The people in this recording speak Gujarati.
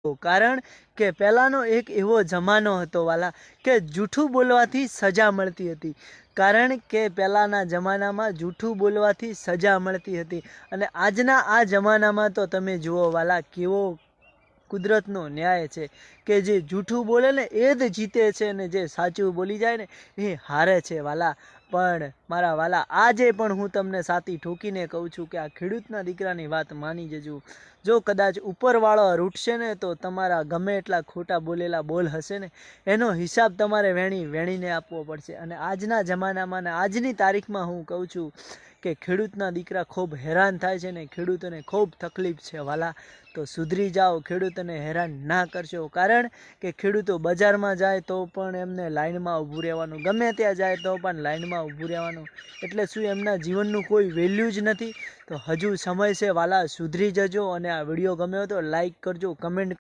કારણ કે પહેલાંનો એક એવો જમાનો હતો વાલા કે જૂઠું બોલવાથી સજા મળતી હતી. કારણ કે પહેલાંના જમાનામાં જૂઠું બોલવાથી સજા મળતી હતી અને આજના આ જમાનામાં તો તમે જુઓ વાલા કેવો કુદરતનો ન્યાય છે કે જે જૂઠું બોલે ને એ જ જીતે છે અને જે સાચું બોલી જાય ને એ હારે છે વાલા. પણ મારા વાલા આજે પણ હું તમને સાથી ઠોકીને કહું છું કે આ ખેડૂતના દીકરાની વાત માની જજો. જો કદાચ ઉપરવાળો રૂઠશે ને તો તમારા ગમે એટલા ખોટા બોલેલા બોલ હશે ને એનો હિસાબ તમારે વેણીને આપવો પડશે. અને આજના જમાનામાં ને આજની તારીખમાં હું કહું છું કે ખેડૂતના દીકરા ખૂબ હેરાન થાય છે ને ખેડૂતોને ખૂબ તકલીફ છે વાલા. તો સુધરી જાઓ, ખેડૂતોને હેરાન ના કરશો. કારણ કે ખેડૂતો બજારમાં જાય તો પણ એમને લાઇનમાં ઊભું રહેવાનું, ગમે ત્યાં જાય તો પણ લાઇનમાં ઊભું રહેવાનું. એટલે શું એમના જીવનનું કોઈ વેલ્યુ જ નથી? તો હજુ સમય છે વાલા, સુધરી જજો. અને આ વિડીયો ગમ્યો તો લાઈક કરજો, કમેન્ટ